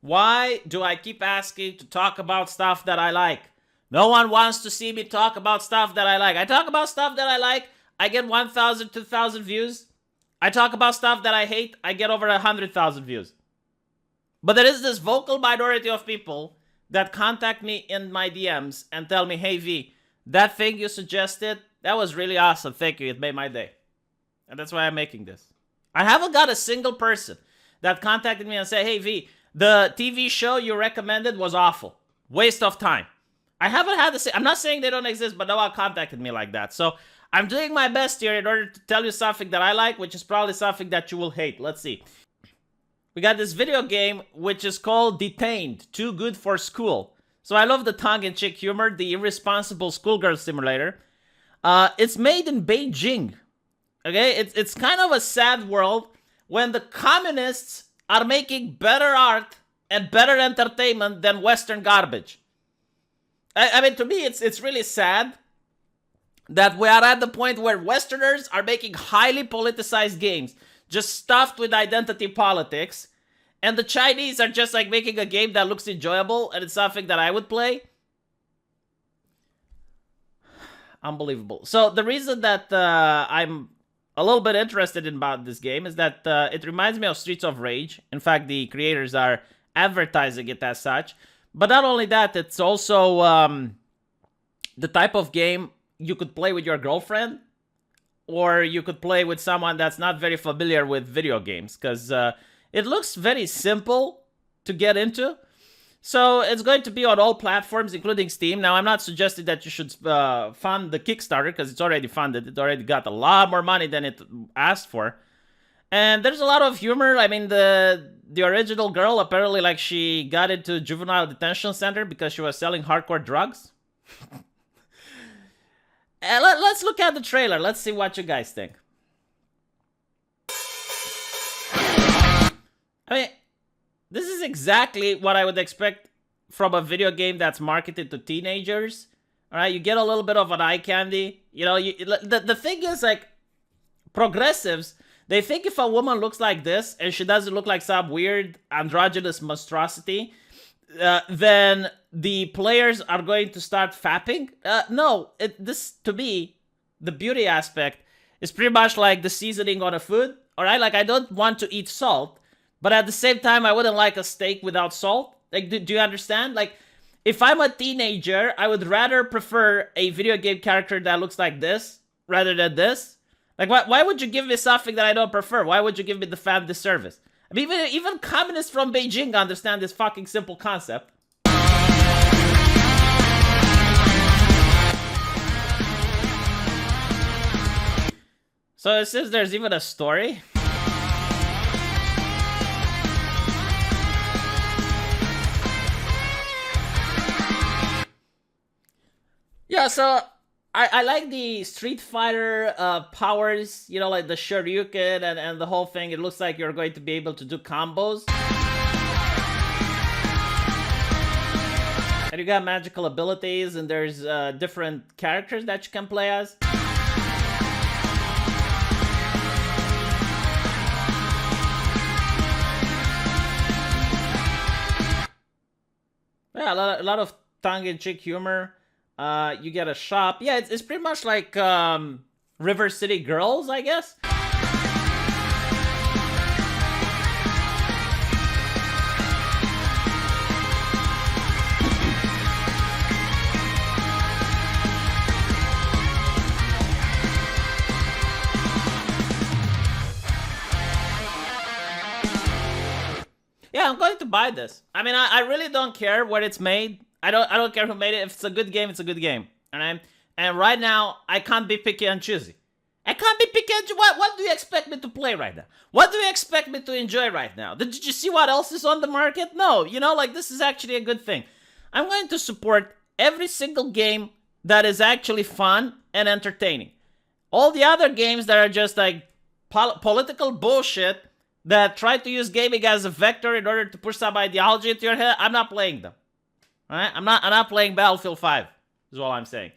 Why do I keep asking to talk about stuff that I like? No one wants to see me talk about stuff that I like. I talk about stuff that I like, I get 1,000, 2,000 views. I talk about stuff that I hate, I get over 100,000 views. But there is this vocal minority of people that contact me in my DMs and tell me, hey V, that thing you suggested, that was really awesome. Thank you, it made my day. And that's why I'm making this. I haven't got a single person that contacted me and said, hey V, the TV show you recommended was awful. Waste of time. I haven't had to say, I'm not saying they don't exist, but no one contacted me like that. So I'm doing my best here in order to tell you something that I like, which is probably something that you will hate. Let's see. We got this video game, which is called Detained, Too Good for School. So I love the tongue-in-cheek humor, the irresponsible schoolgirl simulator. It's made in Beijing. Okay, it's kind of a sad world when the communists are making better art and better entertainment than Western garbage. I mean, to me, it's really sad that we are at the point where Westerners are making highly politicized games, just stuffed with identity politics, and the Chinese are just like making a game that looks enjoyable, and it's something that I would play. Unbelievable. So the reason that I'm a little bit interested about this game is that it reminds me of Streets of Rage. In fact, the creators are advertising it as such. But not only that, it's also the type of game you could play with your girlfriend, or you could play with someone that's not very familiar with video games, because it looks very simple to get into. So it's going to be on all platforms, including Steam. Now, I'm not suggesting that you should fund the Kickstarter, because it's already funded. It already got a lot more money than it asked for. And there's a lot of humor. I mean, the original girl, apparently, like, she got into Juvenile Detention Center because she was selling hardcore drugs. Let's look at the trailer. Let's see what you guys think. I mean, this is exactly what I would expect from a video game that's marketed to teenagers. All right, you get a little bit of an eye candy. You know, the thing is, like, progressives, they think if a woman looks like this and she doesn't look like some weird androgynous monstrosity, then the players are going to start fapping. No, this, to me, the beauty aspect is pretty much like the seasoning on a food. All right, like, I don't want to eat salt, but at the same time, I wouldn't like a steak without salt. Like, do you understand? Like, if I'm a teenager, I would rather prefer a video game character that looks like this rather than this. Like, why would you give me something that I don't prefer? Why would you give me the fan disservice? I mean, even communists from Beijing understand this fucking simple concept. So it says there's even a story. Yeah, so I like the Street Fighter powers, you know, like the Shoryuken and the whole thing. It looks like you're going to be able to do combos. And you got magical abilities, and there's different characters that you can play as. Yeah, a lot of tongue-in-cheek humor. You get a shop. Yeah, it's pretty much like River City Girls, I guess. Yeah, I'm going to buy this. I mean, I really don't care where it's made. I don't care who made it. If it's a good game, it's a good game. Alright? And right now, I can't be picky and choosy. I can't be picky and choosy. What do you expect me to play right now? What do you expect me to enjoy right now? Did you see what else is on the market? No. You know, like, this is actually a good thing. I'm going to support every single game that is actually fun and entertaining. All the other games that are just like political bullshit that try to use gaming as a vector in order to push some ideology into your head, I'm not playing them. Alright? I'm not playing Battlefield 5, is all I'm saying.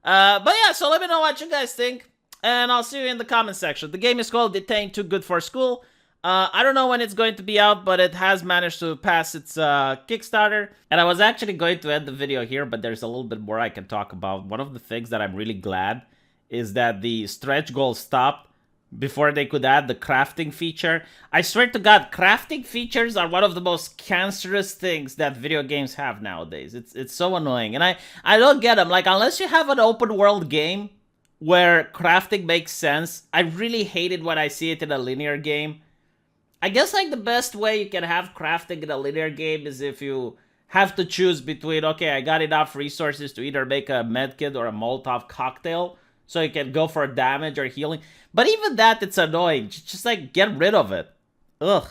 But yeah, so let me know what you guys think, and I'll see you in the comment section. The game is called Detained, Too Good for School. I don't know when it's going to be out, but it has managed to pass its Kickstarter. And I was actually going to end the video here, but there's a little bit more I can talk about. One of the things that I'm really glad is that the stretch goal stopped before they could add the crafting feature. I swear to God, crafting features are one of the most cancerous things that video games have nowadays. It's so annoying. And I don't get them. Like, unless you have an open world game where crafting makes sense, I really hate it when I see it in a linear game. I guess like the best way you can have crafting in a linear game is if you have to choose between, okay, I got enough resources to either make a medkit or a Molotov cocktail, so you can go for damage or healing. But even that, it's annoying. Just like, get rid of it. Ugh.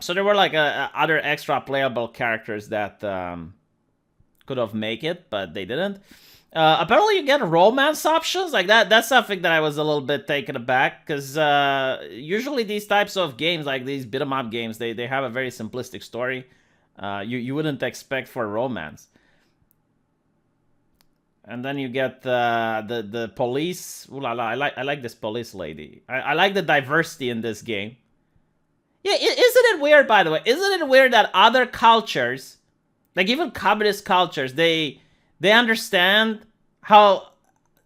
So there were like other extra playable characters that could have made it, but they didn't. Apparently you get romance options like that. That's something that I was a little bit taken aback, because usually these types of games, like these beat 'em up games, they have a very simplistic story. You wouldn't expect for romance. And then you get the police. Ooh la la! I like this police lady. I like the diversity in this game. Yeah, isn't it weird, by the way? Isn't it weird that other cultures, like even communist cultures, they understand how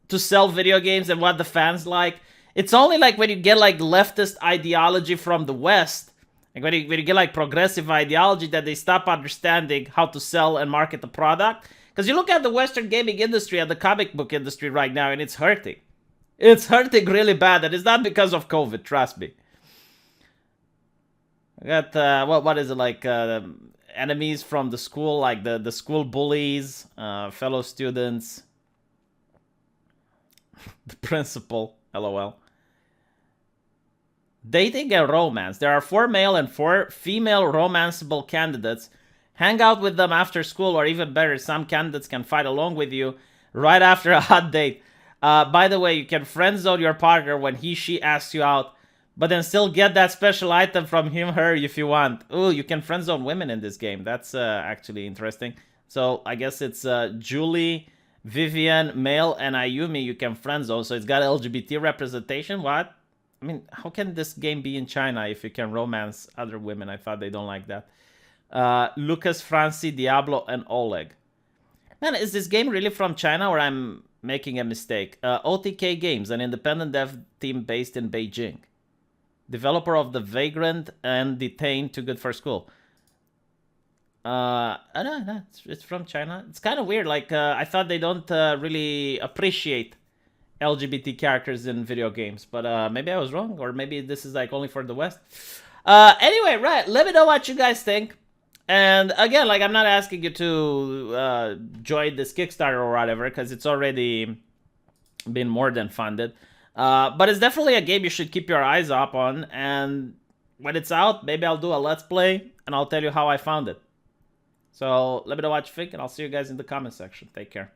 to sell video games and what the fans like? It's only like when you get like leftist ideology from the West, like when you get like progressive ideology, that they stop understanding how to sell and market the product. Because you look at the Western gaming industry and the comic book industry right now, and it's hurting. It's hurting really bad, and it's not because of COVID, trust me. I got, what is it, like, enemies from the school, like the school bullies, fellow students, the principal, lol. Dating and romance. There are 4 male and 4 female romanceable candidates. Hang out with them after school, or even better, some candidates can fight along with you right after a hot date. By the way, you can friend zone your partner when she asks you out, but then still get that special item from her if you want. Ooh, you can friend zone women in this game. That's actually interesting. So I guess it's Julie, Vivian, Male, and Ayumi you can friend zone. So it's got LGBT representation. What? I mean, how can this game be in China if you can romance other women? I thought they don't like that. Lucas, Francie, Diablo, and Oleg. Man, is this game really from China, or I'm making a mistake? OTK Games, an independent dev team based in Beijing. Developer of The Vagrant and Detained, Too Good for School. No, it's from China. It's kind of weird. Like, I thought they don't really appreciate LGBT characters in video games, but maybe I was wrong, or maybe this is like only for the West. Anyway, right, let me know what you guys think. And again, like, I'm not asking you to join this Kickstarter or whatever, because it's already been more than funded. But it's definitely a game you should keep your eyes up on. And when it's out, maybe I'll do a Let's Play, and I'll tell you how I found it. So let me know what you think, and I'll see you guys in the comment section. Take care.